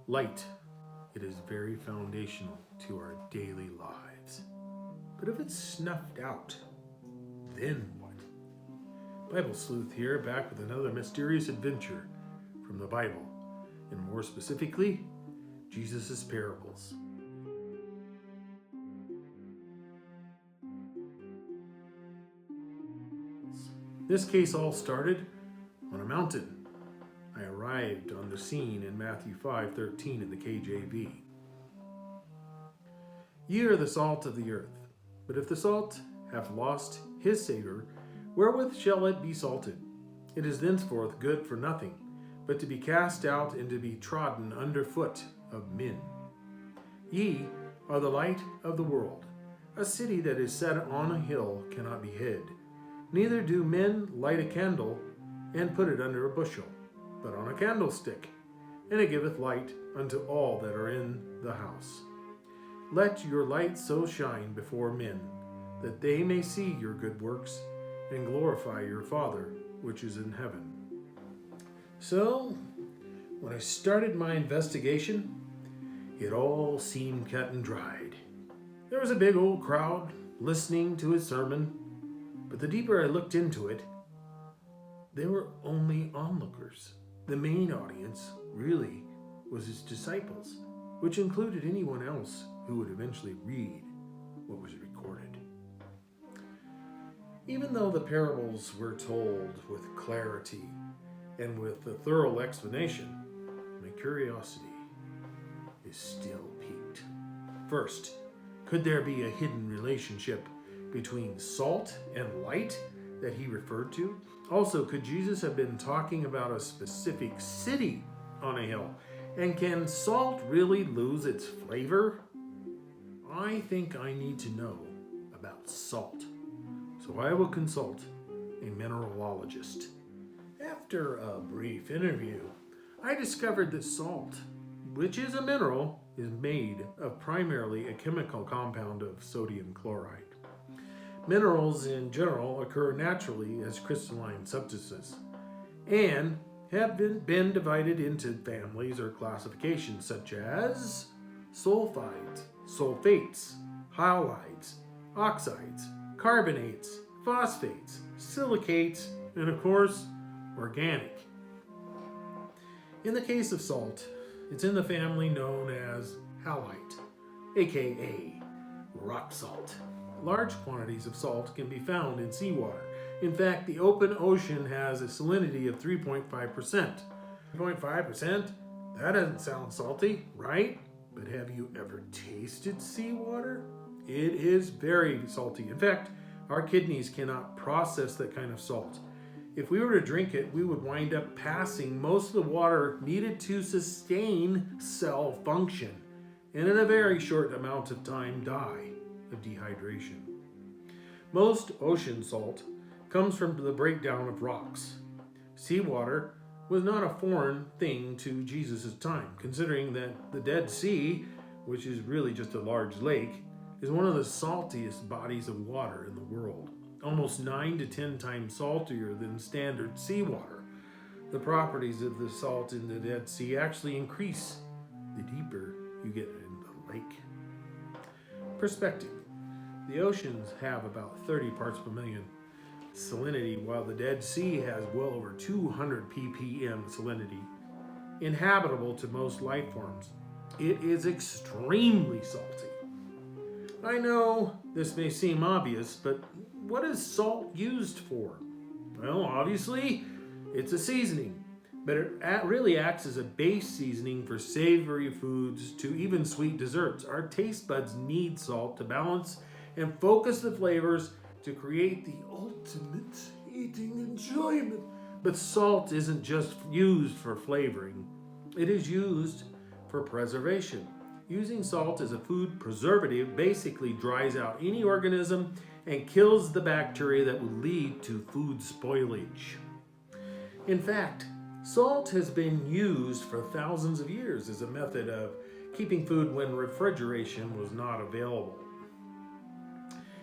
Light, it is very foundational to our daily lives. But if it's snuffed out, then what? Bible Sleuth here, back with another mysterious adventure from the Bible, and more specifically, Jesus' parables. This case all started on a mountain. I arrived on the scene in Matthew 5:13 in the KJV. Ye are the salt of the earth, but if the salt hath lost his savour, wherewith shall it be salted? It is thenceforth good for nothing, but to be cast out and to be trodden under foot of men. Ye are the light of the world. A city that is set on a hill cannot be hid. Neither do men light a candle and put it under a bushel, but on a candlestick, and it giveth light unto all that are in the house. Let your light so shine before men, that they may see your good works, and glorify your Father which is in heaven. So, when I started my investigation, it all seemed cut and dried. There was a big old crowd listening to his sermon, but the deeper I looked into it, they were only onlookers. The main audience really was his disciples, which included anyone else who would eventually read what was recorded. Even though the parables were told with clarity and with a thorough explanation, my curiosity is still piqued. First, could there be a hidden relationship between salt and light that he referred to? Also, could Jesus have been talking about a specific city on a hill? And can salt really lose its flavor? I think I need to know about salt. So I will consult a mineralogist. After a brief interview, I discovered that salt, which is a mineral, is made of primarily a chemical compound of sodium chloride. Minerals in general occur naturally as crystalline substances and have been divided into families or classifications such as sulfides, sulfates, halides, oxides, carbonates, phosphates, silicates, and of course, organic. In the case of salt, it's in the family known as halite, aka rock salt. Large quantities of salt can be found in seawater. In fact, the open ocean has a salinity of 3.5%. 3.5%? That doesn't sound salty, right? But have you ever tasted seawater? It is very salty. In fact, our kidneys cannot process that kind of salt. If we were to drink it, we would wind up passing most of the water needed to sustain cell function, and in a very short amount of time die of dehydration. Most ocean salt comes from the breakdown of rocks. Seawater was not a foreign thing to Jesus' time, considering that the Dead Sea, which is really just a large lake, is one of the saltiest bodies of water in the world, almost 9 to 10 times saltier than standard seawater. The properties of the salt in the Dead Sea actually increase the deeper you get in the lake. Perspective. The oceans have about 30 parts per million salinity, while the Dead Sea has well over 200 ppm salinity, inhabitable to most life forms. It is extremely salty. I know this may seem obvious, but what is salt used for? Well, obviously, it's a seasoning, but it really acts as a base seasoning for savory foods to even sweet desserts. Our taste buds need salt to balance and focus the flavors to create the ultimate eating enjoyment. But salt isn't just used for flavoring. It is used for preservation. Using salt as a food preservative basically dries out any organism and kills the bacteria that would lead to food spoilage. In fact, salt has been used for thousands of years as a method of keeping food when refrigeration was not available.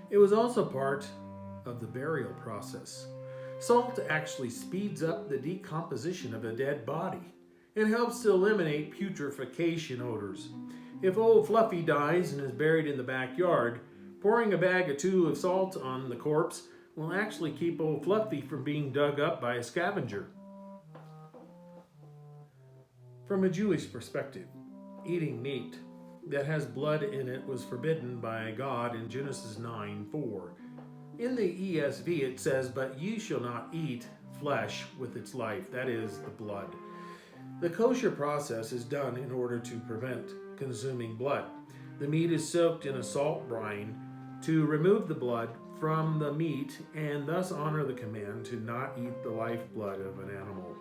It was also part of the burial process. Salt actually speeds up the decomposition of a dead body. and helps to eliminate putrefaction odors. If old Fluffy dies and is buried in the backyard, pouring a bag or two of salt on the corpse will actually keep old Fluffy from being dug up by a scavenger. From a Jewish perspective, eating meat that has blood in it was forbidden by God in Genesis 9:4. In the ESV it says, "But ye shall not eat flesh with its life," that is, the blood. The kosher process is done in order to prevent consuming blood. The meat is soaked in a salt brine to remove the blood from the meat and thus honor the command to not eat the lifeblood of an animal.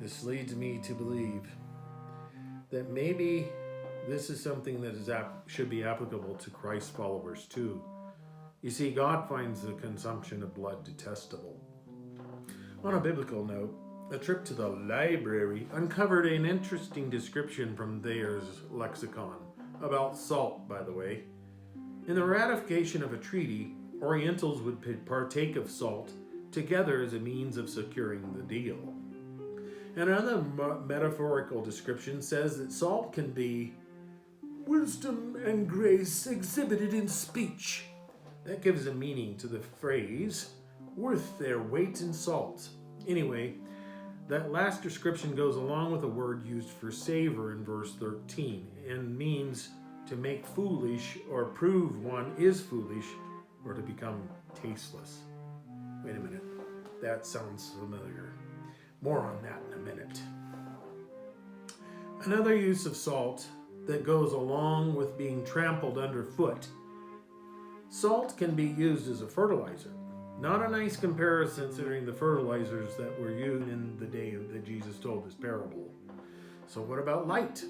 This leads me to believe that maybe this is something that should be applicable to Christ followers too. You see, God finds the consumption of blood detestable. On a biblical note, a trip to the library uncovered an interesting description from Thayer's lexicon about salt, by the way. In the ratification of a treaty, Orientals would partake of salt together as a means of securing the deal. Another metaphorical description says that salt can be wisdom and grace exhibited in speech. That gives a meaning to the phrase, worth their weight in salt. Anyway, that last description goes along with a word used for savor in verse 13 and means to make foolish or prove one is foolish or to become tasteless. Wait a minute, that sounds familiar. More on that in a minute. Another use of salt that goes along with being trampled underfoot. Salt can be used as a fertilizer. Not a nice comparison considering the fertilizers that were used in the day that Jesus told this parable. So what about light?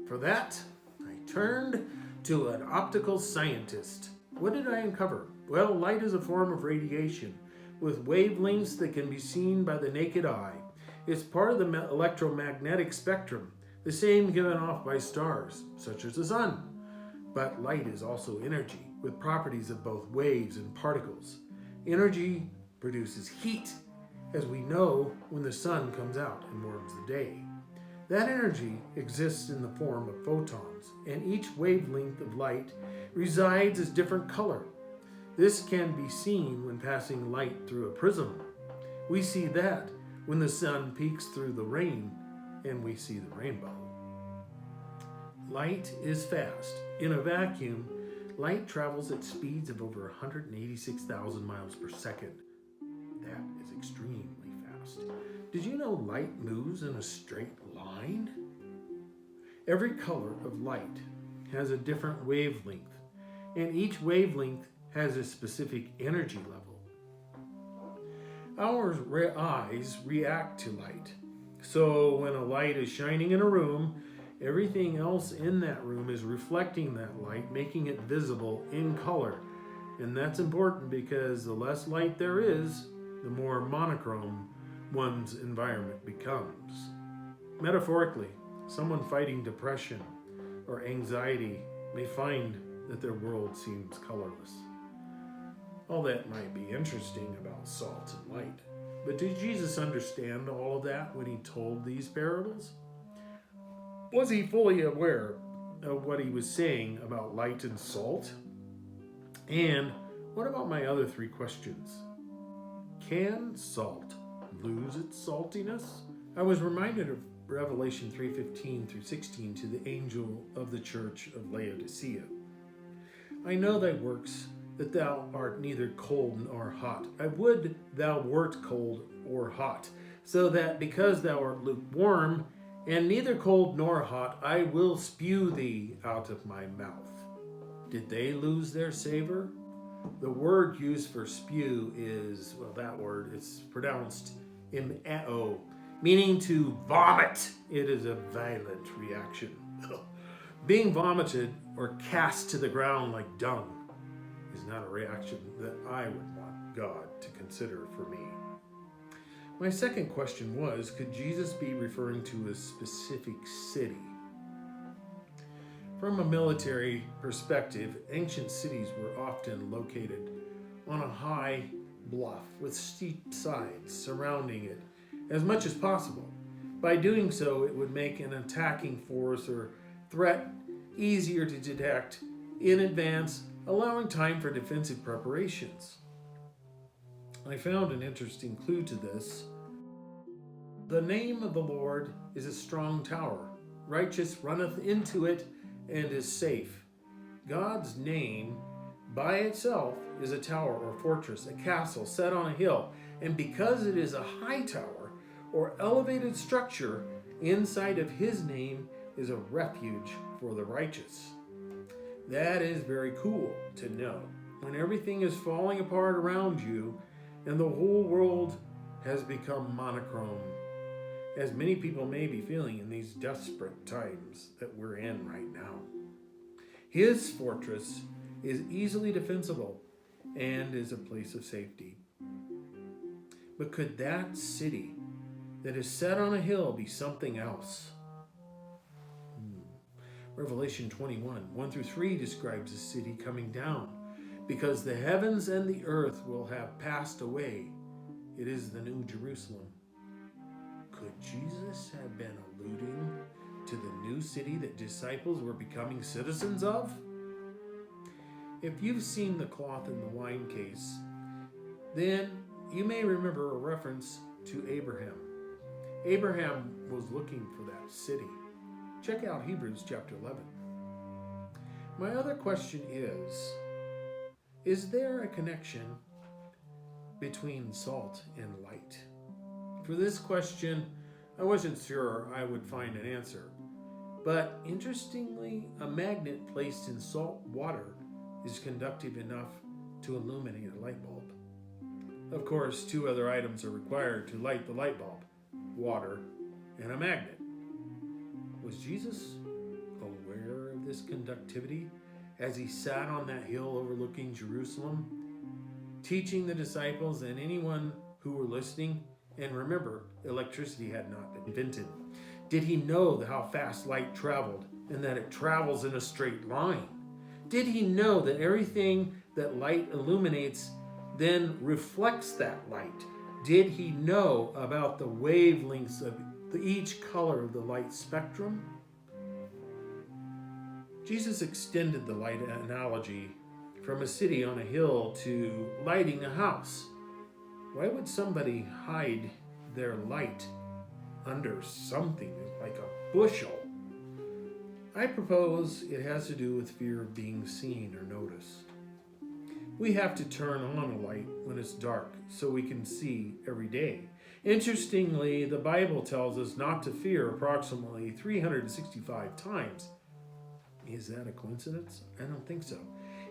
For that, I turned to an optical scientist. What did I uncover? Well, light is a form of radiation with wavelengths that can be seen by the naked eye. It's part of the electromagnetic spectrum, the same given off by stars, such as the sun. But light is also energy, with properties of both waves and particles. Energy produces heat, as we know when the sun comes out and warms the day. That energy exists in the form of photons, and each wavelength of light resides as different color. This can be seen when passing light through a prism. We see that when the sun peeks through the rain and we see the rainbow. Light is fast. In a vacuum, light travels at speeds of over 186,000 miles per second. That is extremely fast. Did you know light moves in a straight line? Every color of light has a different wavelength, and each wavelength has a specific energy level. Our eyes react to light. So when a light is shining in a room, everything else in that room is reflecting that light, making it visible in color. And that's important because the less light there is, the more monochrome one's environment becomes. Metaphorically, someone fighting depression or anxiety may find that their world seems colorless. All that might be interesting about salt and light. But did Jesus understand all of that when he told these parables? Was he fully aware of what he was saying about light and salt? And what about my other three questions? Can salt lose its saltiness? I was reminded of Revelation 3:15 through 16 to the angel of the church of Laodicea. I know thy works, that thou art neither cold nor hot. I would thou wert cold or hot, so that because thou art lukewarm, and neither cold nor hot, I will spew thee out of my mouth. Did they lose their savor? The word used for spew is, well, that word, it's pronounced imeo, meaning to vomit. It is a violent reaction. Being vomited or cast to the ground like dung is not a reaction that I would want God to consider for me. My second question was, could Jesus be referring to a specific city? From a military perspective, ancient cities were often located on a high bluff with steep sides surrounding it, as much as possible. By doing so, it would make an attacking force or threat easier to detect in advance, allowing time for defensive preparations. I found an interesting clue to this. The name of the Lord is a strong tower. Righteous runneth into it and is safe. God's name by itself is a tower or fortress, a castle set on a hill. And because it is a high tower or elevated structure, inside of his name is a refuge for the righteous. That is very cool to know. When everything is falling apart around you and the whole world has become monochrome, as many people may be feeling in these desperate times that we're in right now. His fortress is easily defensible and is a place of safety. But could that city that is set on a hill be something else? Revelation 21, 1 through 3 describes a city coming down, because the heavens and the earth will have passed away. It is the New Jerusalem. Could Jesus have been alluding to the new city that disciples were becoming citizens of? If you've seen the cloth in the wine case, then you may remember a reference to Abraham. Abraham was looking for that city. Check out Hebrews chapter 11. My other question is there a connection between salt and light? For this question, I wasn't sure I would find an answer. But interestingly, a magnet placed in salt water is conductive enough to illuminate a light bulb. Of course, two other items are required to light the light bulb: water and a magnet. Was Jesus aware of this conductivity as he sat on that hill overlooking Jerusalem, teaching the disciples and anyone who were listening? And remember, electricity had not been invented. Did he know how fast light traveled and that it travels in a straight line? Did he know that everything that light illuminates then reflects that light? Did he know about the wavelengths of each color of the light spectrum? Jesus extended the light analogy from a city on a hill to lighting a house. Why would somebody hide their light under something like a bushel? I propose it has to do with fear of being seen or noticed. We have to turn on a light when it's dark so we can see every day. Interestingly, the Bible tells us not to fear approximately 365 times. Is that a coincidence? I don't think so.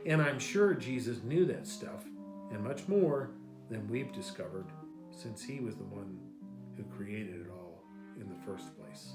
And I'm sure Jesus knew that stuff and much more than we've discovered, since he was the one who created it all in the first place.